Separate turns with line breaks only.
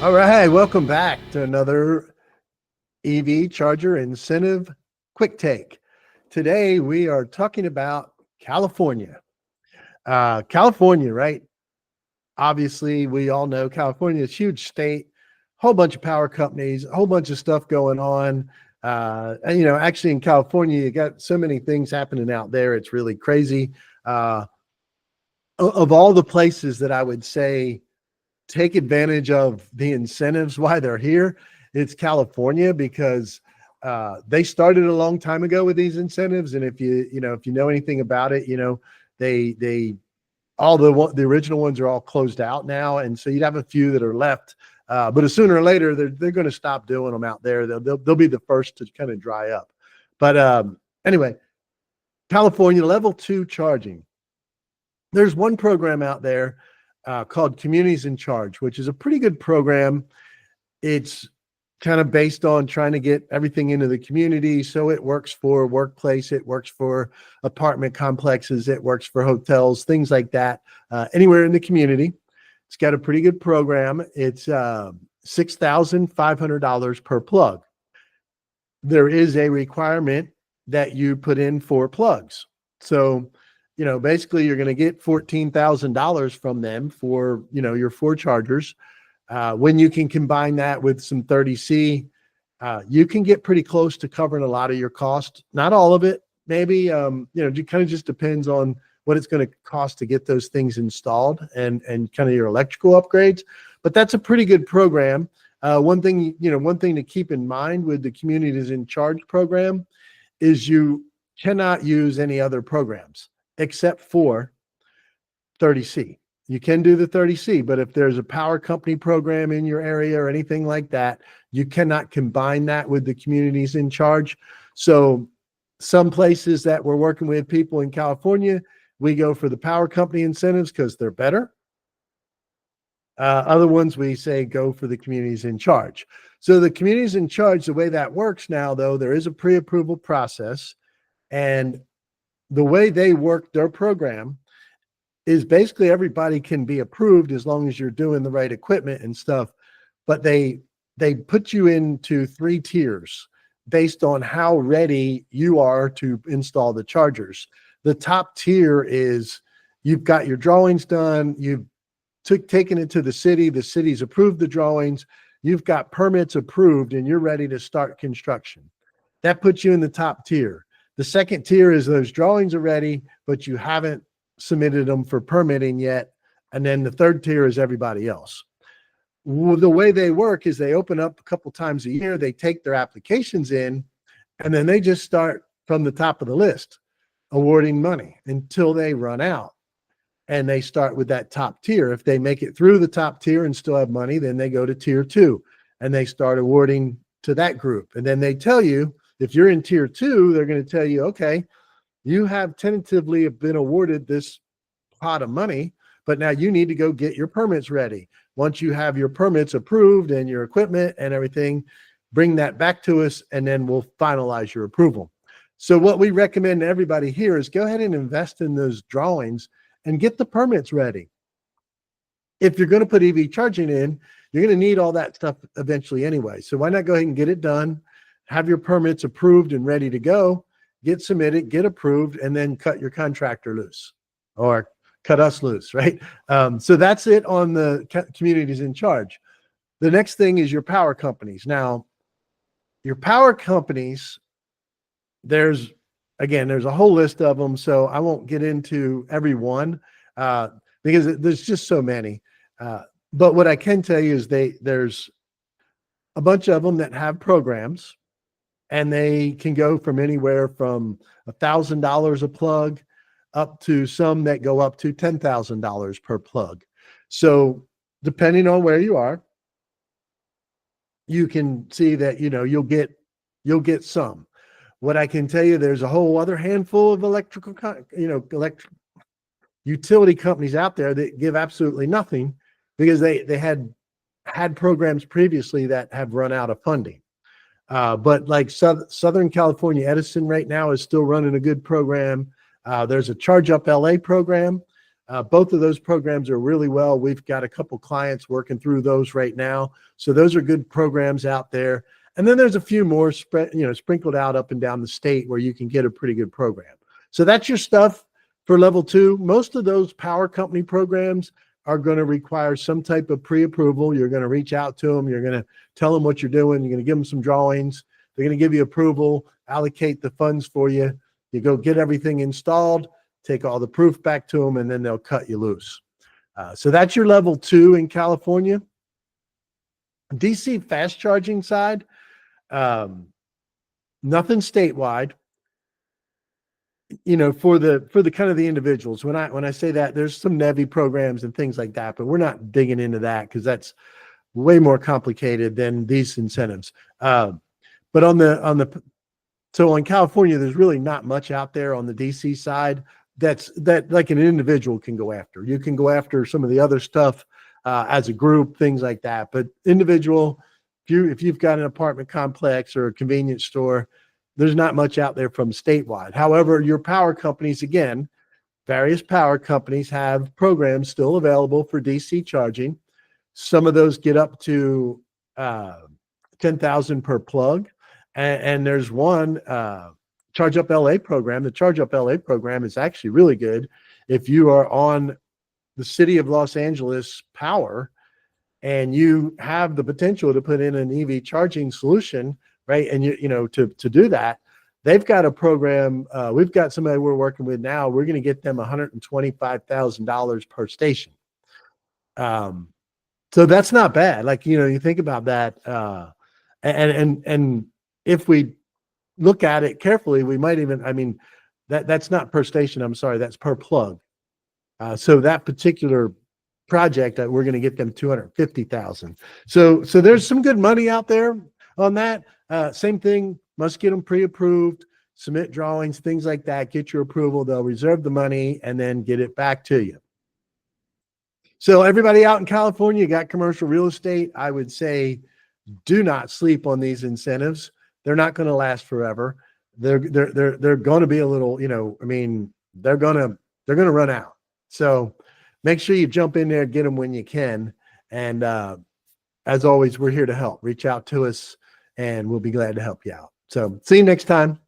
All right, welcome back to another EV charger incentive quick take. Today we are talking about California. California, right? Obviously, we all know California is a huge state, whole bunch of power companies, a whole bunch of stuff going on. And actually in California, you got so many things happening out there. It's really crazy. Of all the places that I would say take advantage of the incentives while they're here, it's California, because they started a long time ago with these incentives. And if you know anything about it, they all the original ones are all closed out now, and so you'd have a few that are left. But sooner or later, they're going to stop doing them out there. They'll be the first to kind of dry up. But anyway, California level 2 charging. There's one program out there called Communities in Charge, which is a pretty good program. It's kind of based on trying to get everything into the community. So it works for workplace, it works for apartment complexes, it works for hotels, things like that, anywhere in the community. It's got a pretty good program. It's $6,500 per plug. There is a requirement that you put in 4 plugs. So basically you're going to get $14,000 from them for, your 4 chargers. When you can combine that with some 30C, you can get pretty close to covering a lot of your cost. Not all of it, maybe, it kind of just depends on what it's going to cost to get those things installed and kind of your electrical upgrades. But that's a pretty good program. One thing to keep in mind with the Communities in Charge program is you cannot use any other programs except for 30C. You can do the 30C, but if there's a power company program in your area or anything like that, you cannot combine that with the Communities in Charge. So some places that we're working with people in California, we go for the power company incentives because they're better. Other ones we say go for the Communities in Charge. So the Communities in Charge, the way that works now, though, there is a pre-approval process, and the way they work their program is basically everybody can be approved as long as you're doing the right equipment and stuff. But they put you into 3 tiers based on how ready you are to install the chargers. The top tier is you've got your drawings done, you've taken it to the city's approved the drawings, you've got permits approved, and you're ready to start construction. That puts you in the top tier. The second tier is those drawings are ready, but you haven't submitted them for permitting yet. And then the third tier is everybody else. The way they work is they open up a couple times a year, they take their applications in, and then they just start from the top of the list awarding money until they run out. And they start with that top tier. If they make it through the top tier and still have money, then they go to tier 2 and they start awarding to that group. And then they tell you, if you're in tier 2, they're going to tell you, okay, you have tentatively been awarded this pot of money, but now you need to go get your permits ready. Once you have your permits approved and your equipment and everything, bring that back to us, and then we'll finalize your approval. So what we recommend to everybody here is go ahead and invest in those drawings and get the permits ready. If you're going to put EV charging in, you're going to need all that stuff eventually anyway. So why not go ahead and get it done, have your permits approved and ready to go, get submitted, get approved, and then cut your contractor loose or cut us loose, right? So that's it on the Communities in Charge. The next thing is your power companies. Now, your power companies, there's a whole list of them, so I won't get into every one because there's just so many. But what I can tell you is there's a bunch of them that have programs, and they can go from anywhere from $1,000 a plug up to some that go up to $10,000 per plug. So depending on where you are, you can see that you'll get some. What I can tell you, there's a whole other handful of electric utility companies out there that give absolutely nothing because they had programs previously that have run out of funding. But like Southern California Edison right now is still running a good program. There's a Charge Up LA program, Both of those programs are really well. We've got a couple clients working through those right now. So those are good programs out there. And then there's a few more sprinkled out up and down the state where you can get a pretty good program. So that's your stuff for level 2. Most of those power company programs are going to require some type of pre-approval. You're going to reach out to them. You're going to tell them what you're doing. You're going to give them some drawings. They're going to give you approval, allocate the funds for you. You go get everything installed, take all the proof back to them, and then they'll cut you loose. So that's your level 2 in California. DC fast charging side, nothing statewide. For the kind of the individuals. When I say that, there's some NEVI programs and things like that, but we're not digging into that because that's way more complicated than these incentives. But so in California, there's really not much out there on the DC side that like an individual can go after. You can go after some of the other stuff as a group, things like that. But individual, if you've got an apartment complex or a convenience store, there's not much out there from statewide. However, your power companies, again, various power companies have programs still available for DC charging. Some of those get up to $10,000 per plug. And there's one Charge Up LA program. The Charge Up LA program is actually really good if you are on the city of Los Angeles power and you have the potential to put in an EV charging solution, right? And to do that, they've got a program. We've got somebody we're working with now. We're going to get them $125,000 per station. So that's not bad. Like, you think about that. And if we look at it carefully, we might even, that's not per station. I'm sorry. That's per plug. So that particular project, we're going to get them $250,000. So there's some good money out there on that. Same thing, must get them pre-approved, submit drawings, things like that, get your approval. They'll reserve the money and then get it back to you. So everybody out in California got commercial real estate. I would say do not sleep on these incentives. They're not going to last forever. They're going to be a little, they're going to run out. So make sure you jump in there, get them when you can. And as always, we're here to help. Reach out to us and we'll be glad to help you out. So see you next time.